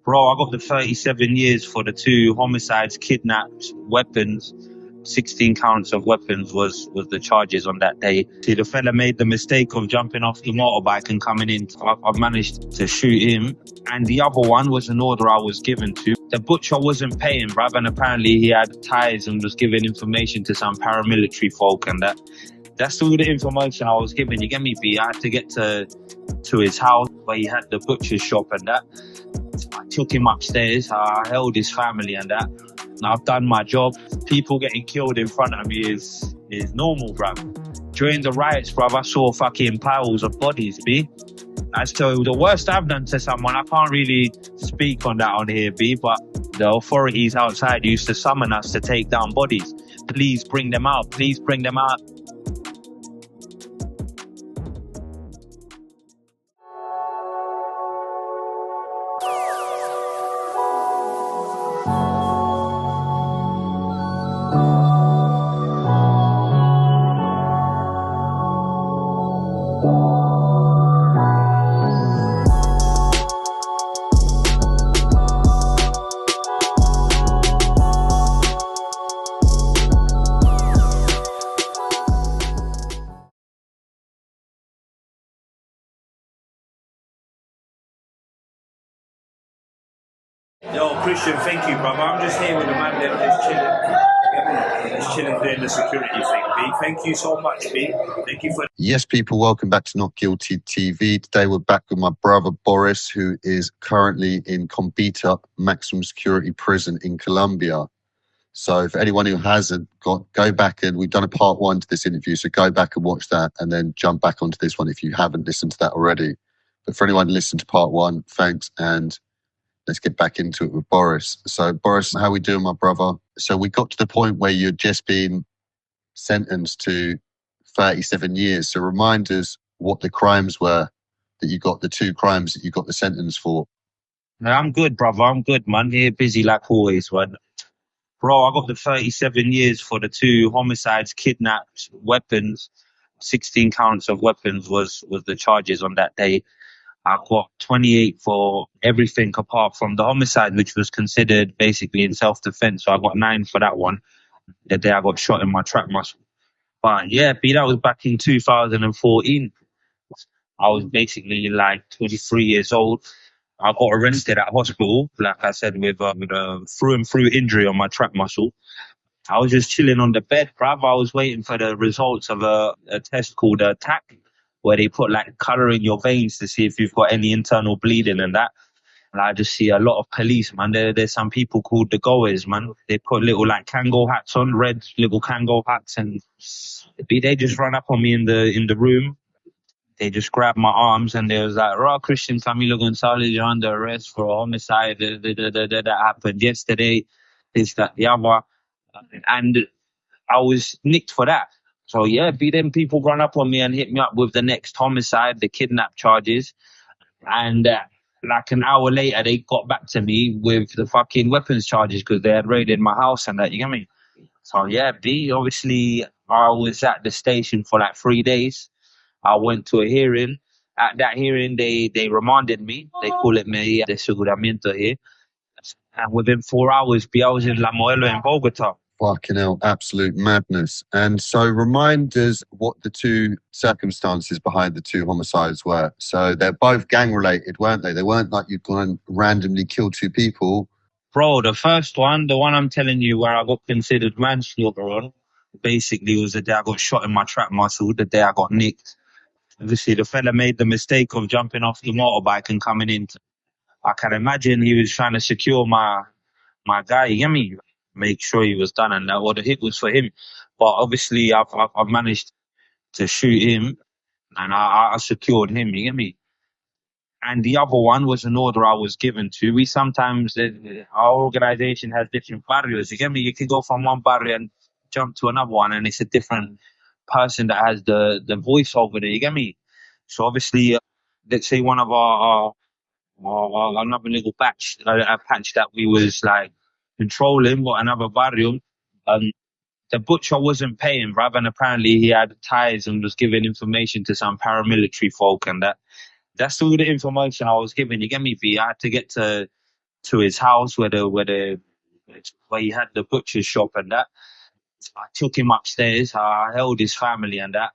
Bro, I got the 37 years for the 2 homicides, kidnaps, weapons. 16 counts of weapons was the charges on that day. See, the fella made the mistake of jumping off the motorbike and coming in. I've managed to shoot him. And the other one was an order I was given to. The butcher wasn't paying, bruv, and apparently he had ties and was giving information to some paramilitary folk and that. That's all the information I was given. You get me, B? I had to get to his house where he had the butcher's shop and that. I took him upstairs. I held his family and that. And I've done my job. People getting killed in front of me is normal, bruv. During the riots, bruv, I saw fucking piles of bodies, B. As to the worst I've done to someone, I can't really speak on that on here, B, but the authorities outside used to summon us to take down bodies. Please bring them out. Please bring them out. Yo, Christian, thank you, brother. I'm just here with the man there, just chilling doing the security thing, B. Thank you so much, B. Thank you for... Yes, people, welcome back to Not Guilty TV. Today we're back with my brother Boris, who is currently in Colombia maximum security prison in Colombia. So for anyone who hasn't go back, and we've done a part 1 to this interview, so go back and watch that and then jump back onto this one if you haven't listened to that already. But for anyone who listened to part 1, thanks, and let's get back into it with Boris. So Boris, how we doing, my brother? So we got to the point where you'd just been sentenced to 37 years. So remind us what the crimes were that you got, the 2 crimes that you got the sentence for. No, I'm good, brother. I'm good, man. Here, busy like always, man. Bro, I got the 37 years for the 2 homicides, kidnaps, weapons. 16 counts of weapons was the charges on that day. I got 28 for everything apart from the homicide, which was considered basically in self-defense. So I got 9 for that one. The day I got shot in my trap muscle. But yeah, B, that was back in 2014. I was basically like 23 years old. I got arrested at hospital, like I said, with a through and through injury on my trap muscle. I was just chilling on the bed, bruv. I was waiting for the results of a test called a TAC, where they put like colour in your veins to see if you've got any internal bleeding and that. And I just see a lot of police, man. There's some people called the goers, man. They put little like Kango hats on, red little Kango hats, and they just run up on me in the room. They just grabbed my arms and they was like, "Raw Christian Camilo Gonzalez, you're under arrest for a homicide. That happened yesterday. This, that, the other." And I was nicked for that. So yeah, then people run up on me and hit me up with the next homicide, the kidnap charges. And like an hour later, they got back to me with the fucking weapons charges because they had raided my house and that, you get me? So yeah, obviously I was at the station for like 3 days. I went to a hearing. At that hearing, they remanded me. They call it medida de aseguramiento here. And within 4 hours, I was in La Modelo in Bogota. Fucking hell, absolute madness. And so remind us what the 2 circumstances behind the 2 homicides were. So they're both gang related, weren't they? They weren't like you'd gone and randomly killed 2 people. Bro, the first one, the one I'm telling you where I got considered manslaughter on, basically was the day I got shot in my trap muscle, the day I got nicked. Obviously, the fella made the mistake of jumping off the motorbike and coming in. I can imagine he was trying to secure my guy, you get me? Make sure he was done and that, or the hit was for him. But obviously, I've managed to shoot him and I secured him, you get me? And the other one was an order I was given to. We sometimes, our organization has different barrios, you get me? You can go from one barrio and jump to another one and it's a different person that has the voice over there, you get me? So obviously, let's say one of our another little patch, a patch that we was like controlling, but another barrio, the butcher wasn't paying, bruv, and apparently he had ties and was giving information to some paramilitary folk and that. That's all the information I was given, you get me, B? I had to get to to his house where he had the butcher's shop and that. I took him upstairs. I held his family and that.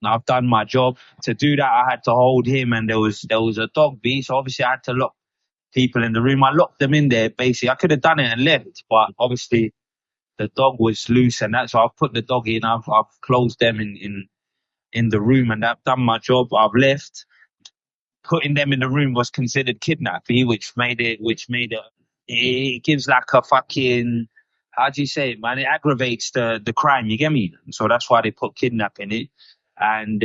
And I've done my job. To do that, I had to hold him, and there was a dog beat. So obviously, I had to lock people in the room. I locked them in there. Basically, I could have done it and left, but obviously the dog was loose and that. So I've put the dog in. I've closed them in the room, and I've done my job. I've left. Putting them in the room was considered kidnapping, it gives like a fucking, how do you say it, man? It aggravates the crime, you get me? So that's why they put kidnap in it. And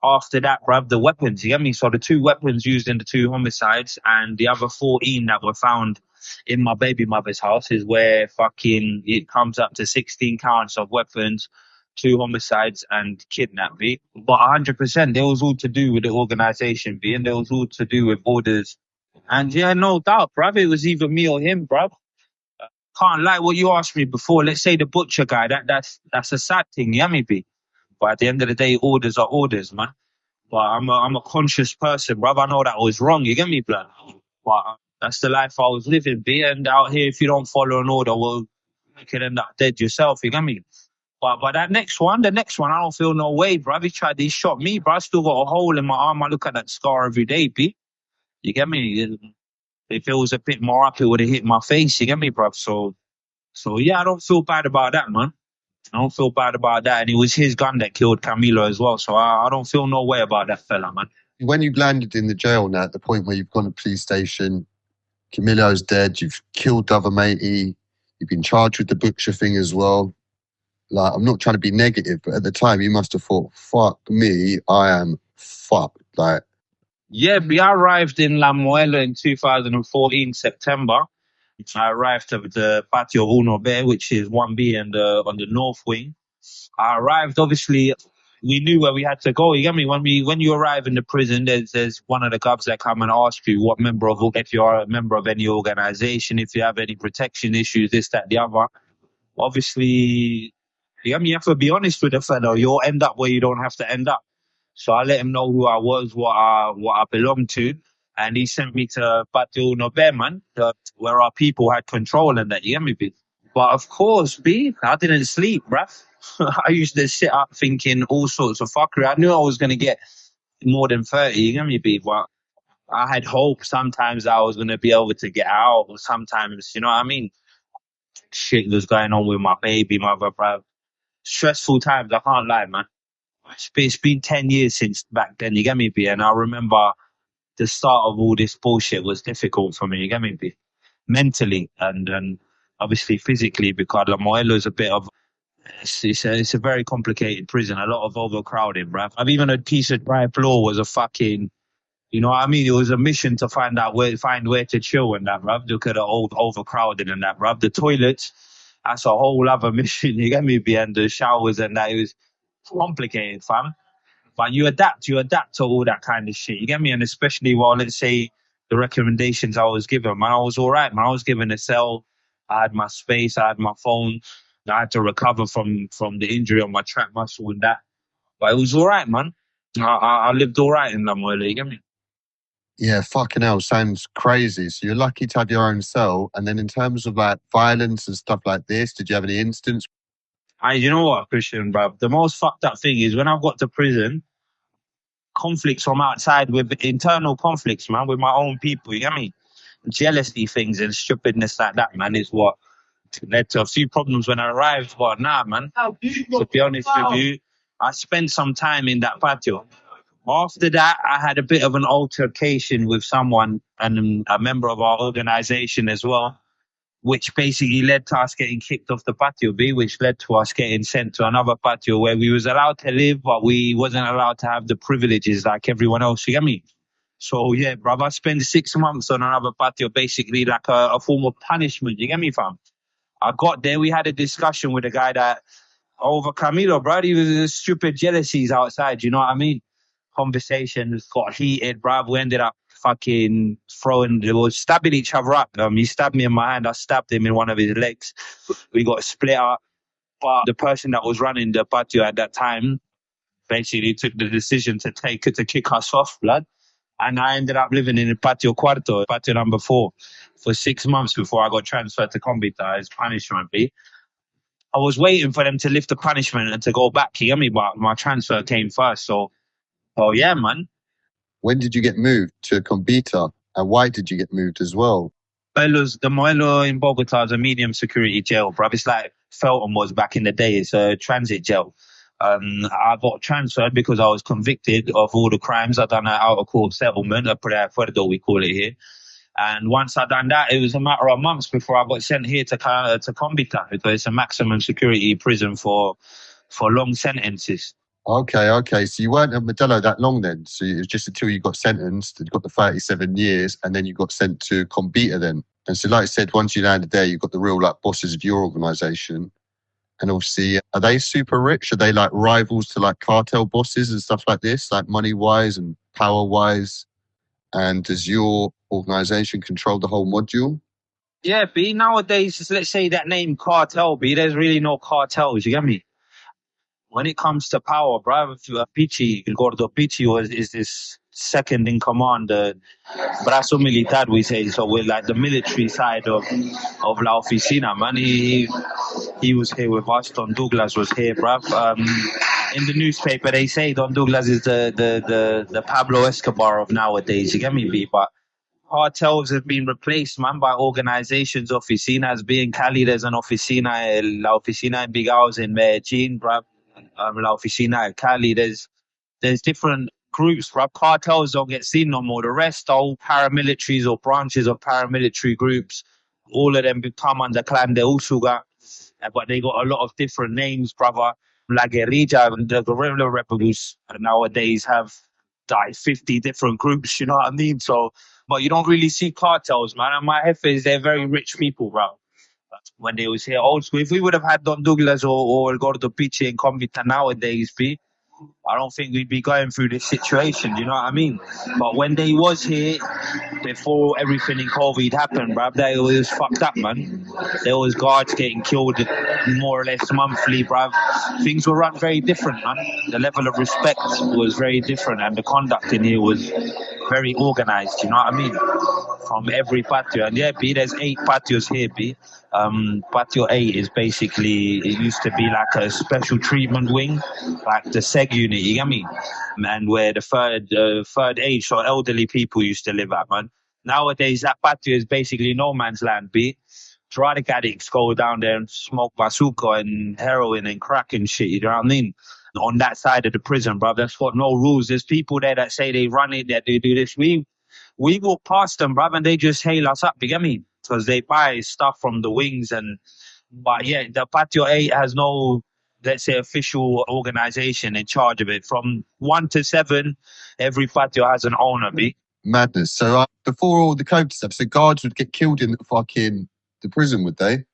after that, bruv, the weapons, you get me? So the 2 weapons used in the 2 homicides and the other 14 that were found in my baby mother's house is where fucking it comes up to 16 counts of weapons, 2 homicides and kidnap, B. But 100%, they was all to do with the organization, B, and they was all to do with orders. And yeah, no doubt, bruv, it was either me or him, bruv. Can't lie, what you asked me before, let's say the butcher guy, that's a sad thing, yeah, me, B. But at the end of the day, orders are orders, man. But I'm a conscious person, bruv. I know that was wrong, you get me, blood? But that's the life I was living, B. And out here, if you don't follow an order, well, you could end up dead yourself, you get me? But the next one, I don't feel no way, bruv. He shot me, bro. I still got a hole in my arm. I look at that scar every day, B. You get me? If it was a bit more up, it would have hit my face, you get me, bruv? So yeah, I don't feel bad about that, man. I don't feel bad about that. And it was his gun that killed Camilo as well. So I don't feel no way about that fella, man. When you landed in the jail now, at the point where you've gone to police station, Camilo's dead, you've killed the other matey, you've been charged with the butcher thing as well. Like, I'm not trying to be negative, but at the time you must have thought, fuck me, I am fucked. Like, yeah, I arrived in La Muela in 2014, September. I arrived at the Patio Uno B, which is 1B and on the north wing. I arrived, obviously, we knew where we had to go. You get me? When you arrive in the prison, there's one of the guards that come and ask you if you are a member of any organization, if you have any protection issues, this, that, the other. Obviously, you get me? You have to be honest with the fellow. You'll end up where you don't have to end up. So I let him know who I was, what I belonged to, and he sent me to Patio Nobe, man, where our people had control and that. You get me, B? But of course, B, I didn't sleep, bruv. I used to sit up thinking all sorts of fuckery. I knew I was going to get more than 30, you get me, B? But I had hope sometimes I was going to be able to get out, or sometimes, you know what I mean? Shit was going on with my baby mother, bruv. Stressful times, I can't lie, man. It's been 10 years since back then, you get me, B? And I remember the start of all this bullshit was difficult for me, you get me, B? Mentally and obviously physically, because La Moelo is a bit of, it's a very complicated prison, a lot of overcrowding, bruv. I've even a piece of dry floor was a fucking, you know what I mean? It was a mission to find where to chill and that, bruv. Look at the old overcrowding and that, bruv. The toilets, that's a whole other mission, you get me, B? And the showers and that, it was complicated, fam. But you adapt to all that kind of shit. You get me? And especially while, let's say, the recommendations I was given, man, I was all right, man. I was given a cell. I had my space. I had my phone. I had to recover from the injury on my trap muscle and that. But it was all right, man. I lived all right in La Muela. You get me? yeah, fucking hell, sounds crazy. So you're lucky to have your own cell. And then in terms of like violence and stuff like this, did you have any instance? You know what, Christian, bro? The most fucked up thing is when I got to prison, conflicts from outside with internal conflicts, man, with my own people. You get me? Jealousy things and stupidness like that, man, is what led to a few problems when I arrived. But nah, man, to be honest with you, I spent some time in that patio. After that, I had a bit of an altercation with someone and a member of our organization as well, which basically led to us getting kicked off the patio B, which led to us getting sent to another patio where we was allowed to live, but we wasn't allowed to have the privileges like everyone else. You get me? So yeah, bruv, I spent 6 months on another patio, basically like a form of punishment. You get me, fam? I got there, we had a discussion with the guy that over Camilo, bro. He was stupid jealousies outside. You know what I mean? Conversations got heated, bruv. We ended up fucking stabbing each other up. He stabbed me in my hand. I stabbed him in one of his legs. We got split up. But the person that was running the patio at that time basically took the decision to kick us off, blood. And I ended up living in patio cuarto, patio number 4, for 6 months before I got transferred to Combita as punishment. B. I was waiting for them to lift the punishment and to go back, you get me? But my transfer came first. So yeah, man. When did you get moved to Combita? And why did you get moved as well? The Moelo in Bogota is a medium security jail, bruv. It's like Felton was back in the day. It's a transit jail. I got transferred because I was convicted of all the crimes. I done an out of court settlement, a preacuerdo, we call it here. And once I done that, it was a matter of months before I got sent here to Combita, because it's a maximum security prison for long sentences. Okay. So you weren't at Modelo that long then. So it was just until you got sentenced, you got the 37 years, and then you got sent to Combita then. And so like I said, once you landed there, you got the real like bosses of your organisation. And obviously, are they super rich? Are they like rivals to like cartel bosses and stuff like this, like money-wise and power-wise? And does your organisation control the whole module? Yeah, B. Nowadays, let's say that name cartel, B. There's really no cartels, you get me? When it comes to power, bruv, Pichi, Gordo Pichi is this second in command, the brazo militar, we say. So we're like the military side of La Oficina, man. He was here with us. Don Douglas was here, bruv. In the newspaper, they say Don Douglas is the Pablo Escobar of nowadays. You get me, B? But cartels have been replaced, man, by organizations. Oficinas, being Cali, there's an oficina, La Oficina en Bigaos in Medellin, bruv. La Oficina in Cali, there's different groups, bruv. Cartels don't get seen no more. The rest are all paramilitaries or branches of paramilitary groups. All of them become under Clan de Usuga, but they got a lot of different names, brother. La Guerrilla, the guerrilla rebels nowadays have like 50 different groups, you know what I mean? So, but you don't really see cartels, man. And my jefes, they're very rich people, bro. When they was here old school, if we would have had Don Douglas or El Gordo Piche and Convita nowadays, I don't think we'd be going through this situation, you know what I mean? But when they was here, before everything in COVID happened, bruv, they was fucked up, man. There was guards getting killed more or less monthly, bruv. Things were run very different, man. The level of respect was very different, and the conduct in here was very organized, you know what I mean? From every patio. And yeah, B, there's 8 patios here, B. Patio 8 is basically, it used to be like a special treatment wing, like the SEG unit, you get me? And where the third age or elderly people used to live at, man. Nowadays, that patio is basically no man's land, B. Drug addicts go down there and smoke bazooka and heroin and crack and shit, you know what I mean? On that side of the prison, bro, that's got no rules. There's people there that say they run it, that they do this. We walk past them, bruv, and they just hail us up, you get me? Because they buy stuff from the wings. But yeah, the Patio 8 has no, let's say, official organization in charge of it. From 1 to 7, every patio has an owner, B. Madness. So before all the COVID stuff, so guards would get killed in the prison, would they?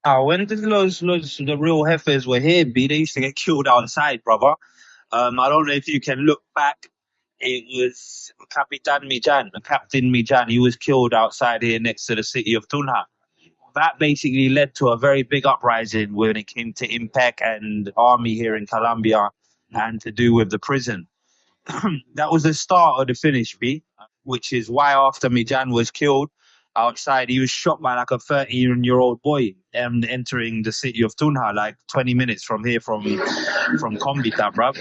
When the real heifers were here, B, they used to get killed outside, brother. I don't know if you can look back. It was Captain Mijan. He was killed outside here next to the city of Tunja. That basically led to a very big uprising when it came to IMPEC and army here in Colombia and to do with the prison. That was the start of the finish, B, which is why after Mijan was killed outside, he was shot by like a 13-year-old boy entering the city of Tunja, like 20 minutes from here, from Combita, bruv.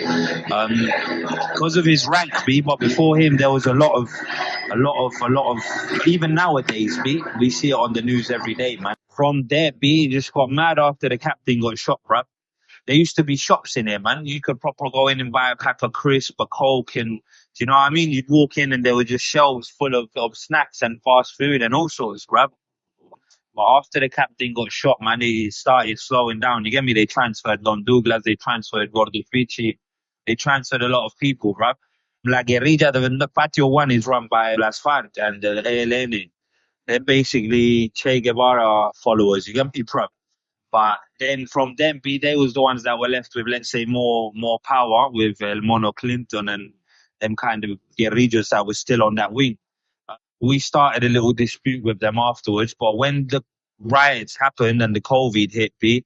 Because of his rank, B, but before him there was a lot of even nowadays, B, we see it on the news every day, man. From there, B, he just got mad after the captain got shot, bruv. There used to be shops in here, man. You could proper go in and buy a pack of crisp, a Coke, and do you know what I mean? You'd walk in and there were just shelves full of snacks and fast food and all sorts, bruv. But after the captain got shot, man, they started slowing down. You get me? They transferred Don Douglas, they transferred Gordo Fici, they transferred a lot of people, bruv. La Guerrilla, the Patio 1 is run by Las FARC and the ELN. They're basically Che Guevara followers, you get me, bruv? But then from them, B, they was the ones that were left with, let's say, more power with El Mono Clinton and them kind of guerrillas that was still on that wing. We started a little dispute with them afterwards, but when the riots happened and the COVID hit, B,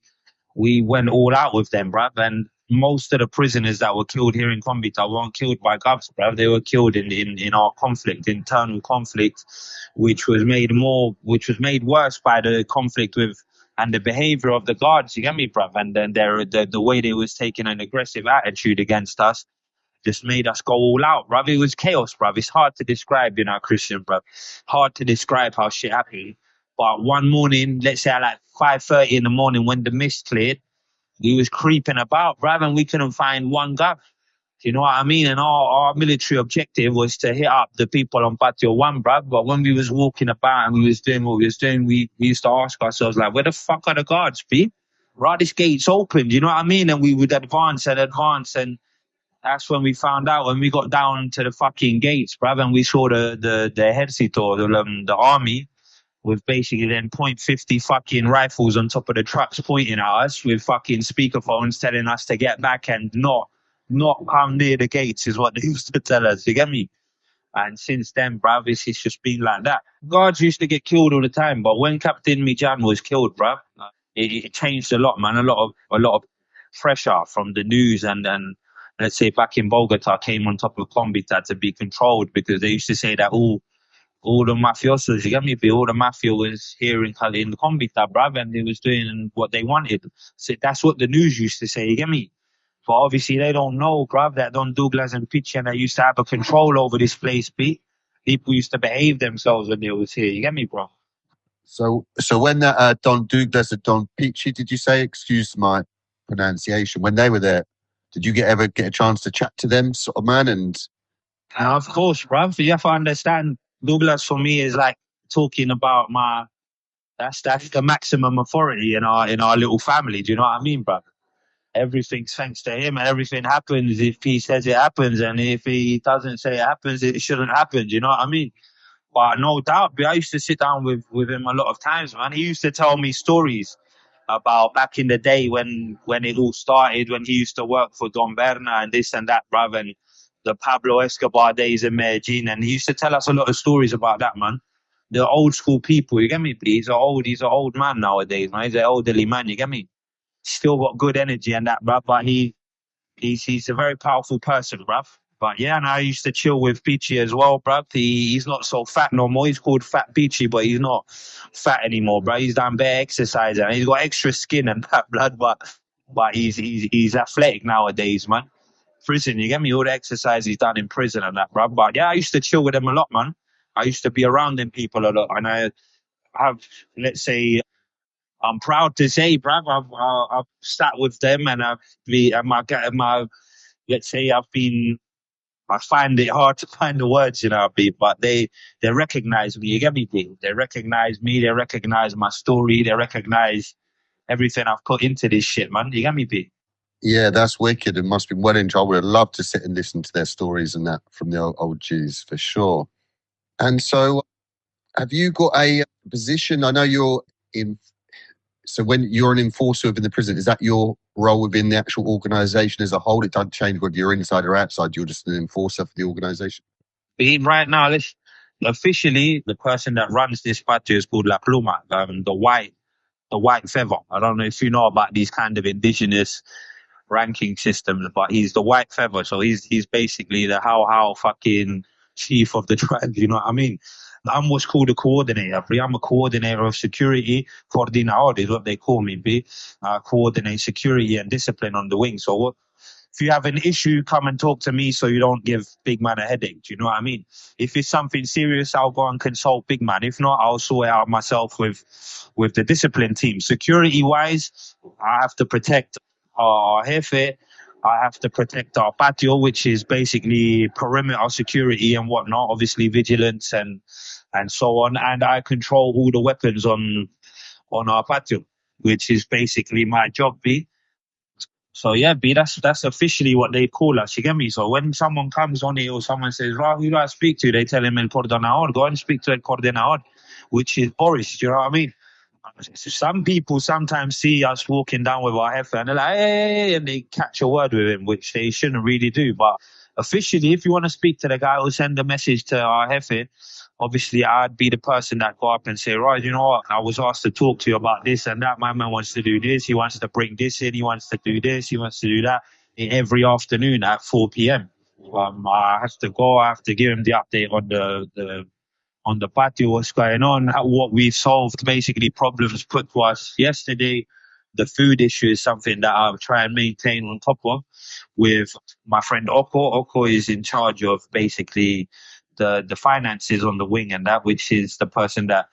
we went all out with them, bruv. And most of the prisoners that were killed here in Kombita weren't killed by govs, bruv. They were killed in our conflict, internal conflict, which was made worse by the conflict with and the behavior of the guards. You get me, bruv? And then the way they was taking an aggressive attitude against us just made us go all out, bruv. It was chaos, bruv. It's hard to describe, Christian, bruv. Hard to describe how shit happened. But one morning, let's say at like 5:30 in the morning, when the mist cleared, we was creeping about, bruv, and we couldn't find one guy. You know what I mean? And our military objective was to hit up the people on Patio 1, bruv. But when we was walking about and we was doing what we was doing, we used to ask ourselves, like, where the fuck are the guards, B? Right, this gate's open, you know what I mean? And we would advance. And that's when we found out, when we got down to the fucking gates, bruv, and we saw the ejército, the army, with basically then .50 fucking rifles on top of the trucks pointing at us with fucking speakerphones telling us to get back and not come near the gates is what they used to tell us. You get me? And since then, bruv, it's just been like that. Guards used to get killed all the time, but when Captain Mijan was killed, bruv, it changed a lot, man. A lot of pressure from the news and let's say back in Bogota came on top of Kombita to be controlled, because they used to say that all the mafiosos, you get me? All the mafia was here in Kombita, bruv, and they was doing what they wanted. So that's what the news used to say, you get me? But obviously they don't know, bruv, that Don Douglas and Pichi, they used to have a control over this place, B. People used to behave themselves when they was here, you get me, bro? So when that Don Douglas and Don Pichi, did you say? Excuse my pronunciation. When they were there, did you ever get a chance to chat to them, sort of man? And of course, bruv. You have to understand, Douglas for me is like talking about that's the maximum authority in our little family. Do you know what I mean, bruv? Everything's thanks to him, and everything happens if he says it happens, and if he doesn't say it happens, it shouldn't happen. Do you know what I mean? But no doubt, I used to sit down with him a lot of times, man. He used to tell me stories about back in the day when it all started, when he used to work for Don Berna and this and that, bruv, and the Pablo Escobar days in Medellin. And he used to tell us a lot of stories about that, man. The old school people, you get me, please? He's an old man nowadays, man. He's an elderly man, you get me? Still got good energy and that, bruv, but he's a very powerful person, bruv. But yeah, and I used to chill with Peachy as well, bruv. He's not so fat no more. He's called Fat Peachy, but he's not fat anymore, bruv. He's done bare exercise and he's got extra skin and that, blood. But he's athletic nowadays, man. Prison, you get me? All the exercise he's done in prison and that, bruv. But yeah, I used to chill with him a lot, man. I used to be around them people a lot, and I have, let's say, I'm proud to say, bruv, I've sat with them, and let's say I find it hard to find the words, but they recognize me. You get me, B? They recognize me. They recognize my story. They recognize everything I've put into this shit, man. You get me, B? yeah, that's wicked. It must be well enjoyed. I would have loved to sit and listen to their stories and that from the old G's for sure. And so, have you got a position? I know you're in. So when you're an enforcer within the prison, is that your role within the actual organisation as a whole? It doesn't change whether you're inside or outside. You're just an enforcer for the organisation. Right now, officially, the person that runs this party is called La Pluma, the white feather. I don't know if you know about these kind of indigenous ranking systems, but he's the white feather. So he's basically the how fucking chief of the tribe. You know what I mean? I'm what's called a coordinator. I'm a coordinator of security. Coordinador is what they call me. Coordinate security and discipline on the wing. So if you have an issue, come and talk to me so you don't give Big Man a headache. Do you know what I mean? If it's something serious, I'll go and consult Big Man. If not, I'll sort it out myself with the discipline team. Security-wise, I have to protect our jefe. I have to protect our patio, which is basically perimeter security and whatnot, obviously vigilance and so on. And I control all the weapons on our patio, which is basically my job, B. So yeah, B, that's officially what they call us. You get me? So when someone comes on here or someone says, "Right, who do I speak to?" They tell him El Coordinador. Go and speak to El Coordinador, which is Boris. Do you know what I mean? Some people sometimes see us walking down with our jefe and they're like, hey, and they catch a word with him, which they shouldn't really do. But officially, if you want to speak to the guy, or send a message to our jefe, obviously I'd be the person that go up and say, right, you know what, I was asked to talk to you about this and that. My man wants to do this. He wants to bring this in. He wants to do this. He wants to do that every afternoon at 4 p.m. I have to go. I have to give him the update on the patio, what's going on, what we've solved, basically problems put to us yesterday. The food issue is something that I'll try and maintain on top of with my friend Oko. Oko is in charge of basically the finances on the wing and that, which is the person that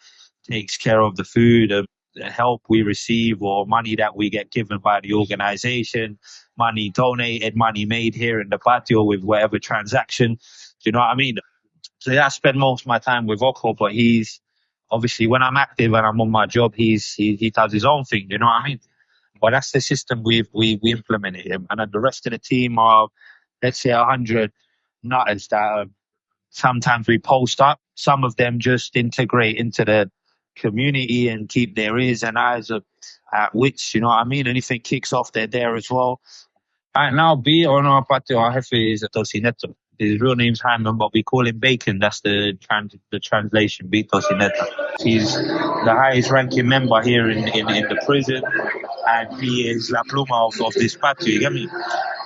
takes care of the food, the help we receive or money that we get given by the organization, money donated, money made here in the patio with whatever transaction. Do you know what I mean? So yeah, I spend most of my time with Oko, but he's obviously when I'm active and I'm on my job, he does his own thing. You know what I mean? But that's the system we implemented him, and then the rest of the team are, let's say, 100 nutters that sometimes we post up. Some of them just integrate into the community and keep their ears and eyes at which, you know what I mean? Anything kicks off, they're there as well. Right now, B on our patio, our jefe is Tocineto. His real name's Hyman, but we call him Bacon. That's the translation, B Tocineto. He's the highest ranking member here in the prison, and he is La Pluma of this patio. You get me?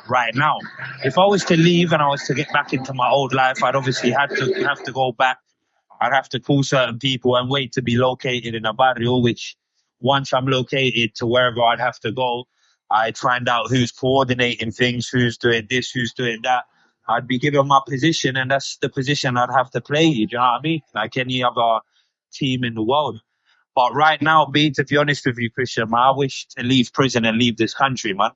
Right now, if I was to leave and I was to get back into my old life, I'd obviously have to go back. I'd have to call certain people and wait to be located in a barrio, which once I'm located to wherever I'd have to go, I'd find out who's coordinating things, who's doing this, who's doing that. I'd be given my position, and that's the position I'd have to play. You know what I mean? Like any other team in the world. But right now, B, to be honest with you, Christian, man, I wish to leave prison and leave this country, man.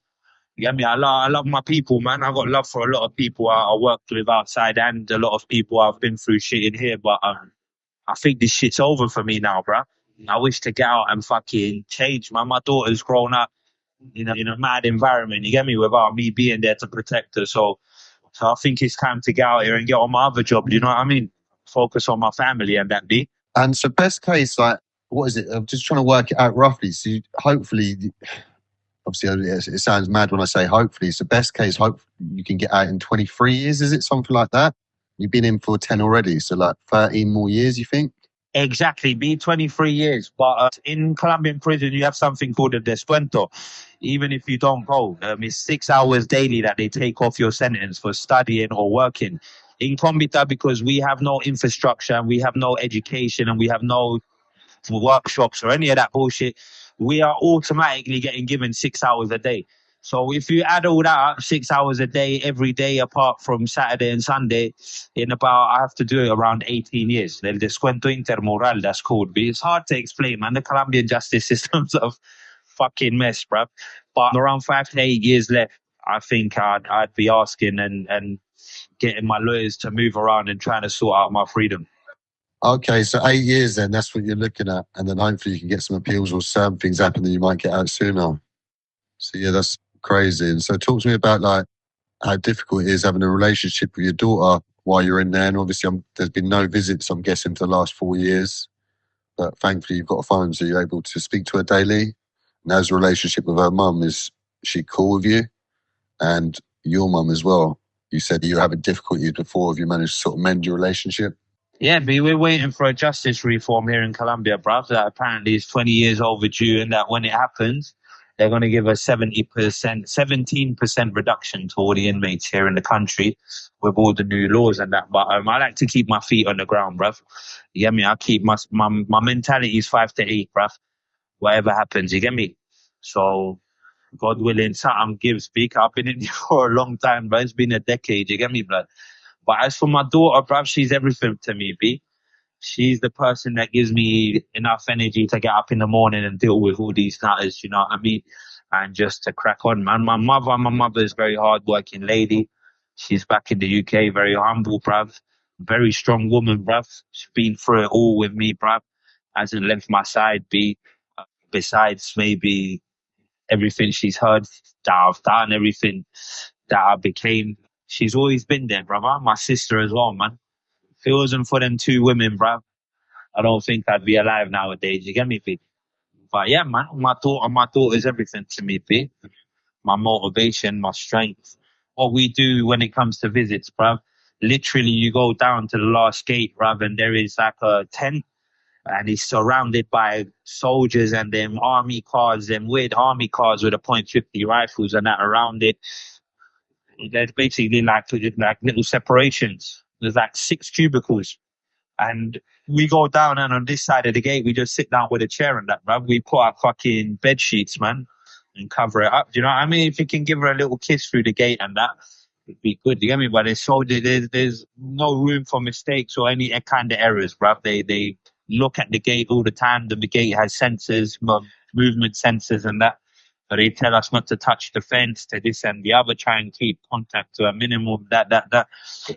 You get me? I love my people, man. I got love for a lot of people I worked with outside and a lot of people I've been through shit in here. But I think this shit's over for me now, bro. I wish to get out and fucking change, man. My daughter's grown up in a mad environment, you get me, without me being there to protect her. So I think it's time to get out here and get on my other job. Do you know what I mean? Focus on my family and that be. And so, best case, like, what is it? I'm just trying to work it out roughly. So, hopefully, obviously, it sounds mad when I say hopefully. So, best case, hope you can get out in 23 years. Is it something like that? You've been in for 10 already, so like 13 more years, you think? Exactly, be 23 years. But in Colombian prison, you have something called a descuento. Even if you don't go, it's 6 hours daily that they take off your sentence for studying or working. In Combita, because we have no infrastructure and we have no education and we have no workshops or any of that bullshit, we are automatically getting given 6 hours a day. So if you add all that up, 6 hours a day, every day apart from Saturday and Sunday, in about, I have to do it around 18 years. El descuento intermoral, that's called. But it's hard to explain, man. The Colombian justice system's a fucking mess, bruv. But around 5 to 8 years left, I think I'd be asking and getting my lawyers to move around and trying to sort out my freedom. Okay, so 8 years then, that's what you're looking at. And then hopefully you can get some appeals or certain things happen and you might get out sooner. So yeah, that's crazy. And so talk to me about like how difficult it is having a relationship with your daughter while you're in there. And obviously there's been no visits, I'm guessing, for the last 4 years. But thankfully you've got a phone, so you're able to speak to her daily. And how's the relationship with her mum? Is she cool with you? And your mum as well. You said you were having difficulties before. Have you managed to sort of mend your relationship? Yeah, but we're waiting for a justice reform here in Colombia, bruv, that apparently is 20 years overdue, and that when it happens, they're going to give a 17% reduction to all the inmates here in the country with all the new laws and that. But I like to keep my feet on the ground, bruv. You get me? I keep my mentality is 5 to 8, bruv. Whatever happens, you get me? So, God willing, something gives speak. I've been in here for a long time, bruv. It's been a decade, you get me, blood? But as for my daughter, bruv, she's everything to me, B. She's the person that gives me enough energy to get up in the morning and deal with all these nutters, you know what I mean? And just to crack on, man. My mother is a very hard-working lady. She's back in the UK, very humble, bruv. Very strong woman, bruv. She's been through it all with me, bruv. Hasn't left my side, B. Besides maybe everything she's heard that I've done, everything that I became. She's always been there, brother. My sister as well, man. If it wasn't for them two women, bruv, I don't think I'd be alive nowadays. You get me, P? But yeah, man, my daughter is everything to me, P. My motivation, my strength. What we do when it comes to visits, bruv. Literally, you go down to the last gate, bruv, and there is like a tent, and it's surrounded by soldiers and them army cars, them weird army cars with a .50 rifles and that around it. There's basically like little separations. There's like 6 cubicles. And we go down, and on this side of the gate, we just sit down with a chair and that, bruv. We put our fucking bed sheets, man, and cover it up. Do you know what I mean? If you can give her a little kiss through the gate and that, it'd be good. You get me? But there's no room for mistakes or any kind of errors, bruv. They look at the gate all the time. The gate has sensors, movement sensors and that. But they tell us not to touch the fence, to this and the other, try and keep contact to a minimum, that.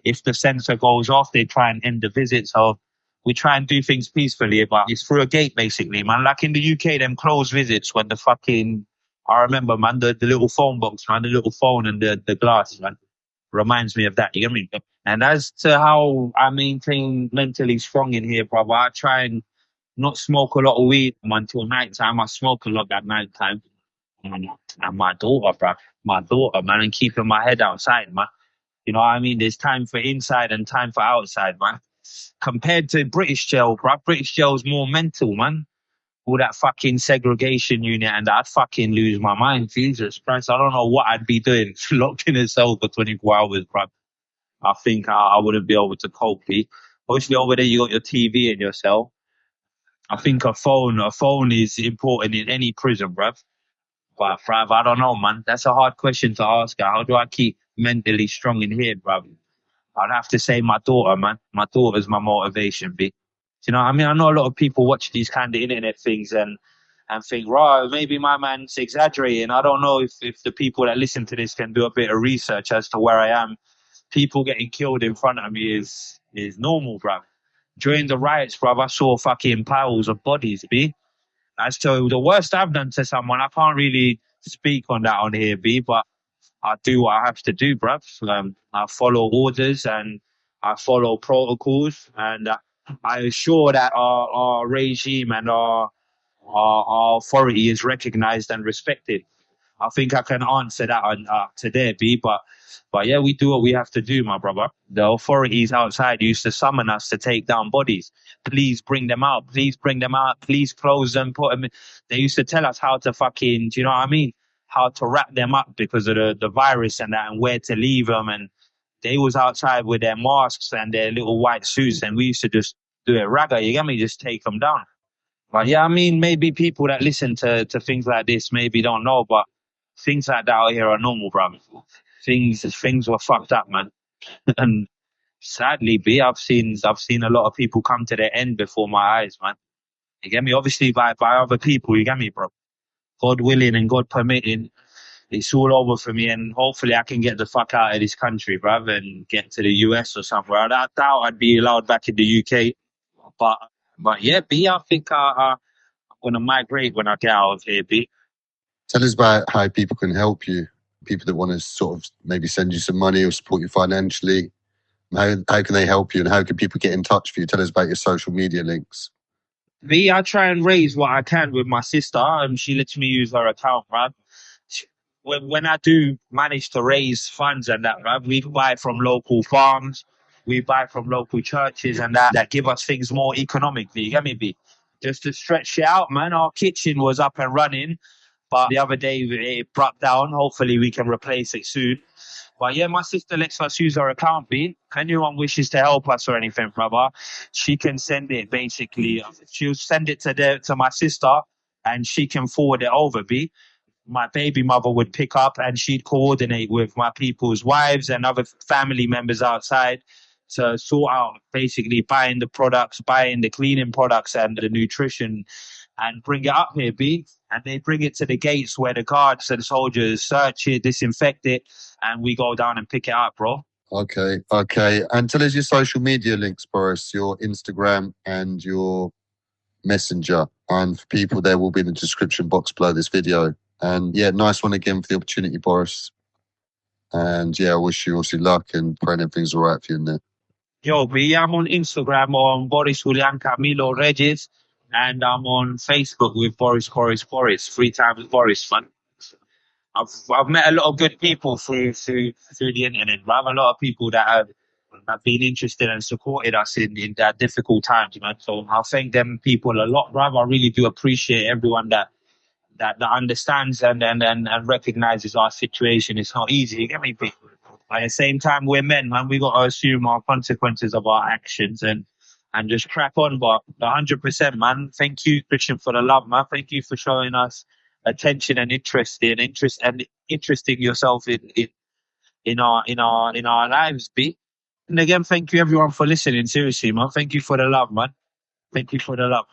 If the sensor goes off, they try and end the visit. So we try and do things peacefully, but it's through a gate, basically, man. Like in the UK, them closed visits when the fucking, I remember, man, the little phone box, man, the little phone and the glass, man, reminds me of that, you get me? And as to how I maintain mentally strong in here, brother, I try and not smoke a lot of weed until night time. I smoke a lot at night time. And my daughter, bro, man, and keeping my head outside, man. You know what I mean? There's time for inside and time for outside, man. Compared to British jail, bro, British jail's more mental, man. All that fucking segregation unit, and I'd fucking lose my mind. Jesus Christ, I don't know what I'd be doing locked in a cell for 24 hours, bro. I think I wouldn't be able to cope. Obviously, over there you got your TV in your cell. I think a phone is important in any prison, bruv. But bruv, I don't know, man. That's a hard question to ask. How do I keep mentally strong in here, bruv? I'd have to say my daughter, man. My daughter's my motivation, B. You know what I mean? I know a lot of people watch these kind of internet things and think, right, maybe my man's exaggerating. I don't know if the people that listen to this can do a bit of research as to where I am. People getting killed in front of me is normal, bruv. During the riots, bruv, I saw fucking piles of bodies, B. As to the worst I've done to someone, I can't really speak on that on here, B, but I do what I have to do, bruv. I follow orders and I follow protocols, and I assure that our regime and our authority is recognized and respected. I think I can answer that on today, B. But yeah, we do what we have to do, my brother. The authorities outside used to summon us to take down bodies. Please bring them out. Please bring them out. Please close them. Put them. They used to tell us how to fucking, do you know what I mean? How to wrap them up because of the virus and that, and where to leave them. And they was outside with their masks and their little white suits, and we used to just do it ragga. You get me? Just take them down. But yeah, I mean, maybe people that listen to things like this maybe don't know, but things like that out here are normal, bro. Things were fucked up, man. And sadly, B, I've seen a lot of people come to their end before my eyes, man. You get me? Obviously by other people, you get me, bro. God willing and God permitting, it's all over for me, and hopefully I can get the fuck out of this country, bruv, and get to the US or somewhere. I doubt I'd be allowed back in the UK. But yeah, B, I think I'm gonna migrate when I get out of here, B. Tell us about how people can help you. People that want to sort of maybe send you some money or support you financially. How can they help you, and how can people get in touch with you? Tell us about your social media links. B, I try and raise what I can with my sister, and she lets me use her account, bruv. When I do manage to raise funds and that, right, we buy from local farms, we buy from local churches and that give us things more economically. You get me, B? Just to stretch it out, man. Our kitchen was up and running, but the other day it broke down. Hopefully we can replace it soon. But yeah, my sister lets us use her account, B. If anyone wishes to help us or anything, brother, she can send it basically. She'll send it to my sister and she can forward it over, B. My baby mother would pick up and she'd coordinate with my people's wives and other family members outside to sort out basically buying the products, buying the cleaning products and the nutrition, and bring it up here, B. And they bring it to the gates where the guards and soldiers search it, disinfect it, and we go down and pick it up, bro. Okay. And tell us your social media links, Boris, your Instagram and your Messenger. And for people, there will be in the description box below this video. And yeah, nice one again for the opportunity, Boris. And yeah, I wish you obviously luck and praying everything's all right for you in there. Yo, B, I'm on Instagram on Boris Julian Camilo Regis, and I'm on Facebook with Boris, 3 times Boris, man. I've met a lot of good people through the internet. I have a lot of people that have been interested and supported us in that difficult times, man. So I thank them people a lot, bruv. I really do appreciate everyone that understands and recognizes our situation. It's not easy, you get me, people? At the same time, we're men, man. We got to assume our consequences of our actions and just crack on. But 100%, man. Thank you, Christian, for the love, man. Thank you for showing us attention and interesting yourself in our lives, B. And again, thank you everyone for listening. Seriously, man. Thank you for the love, man. Thank you for the love.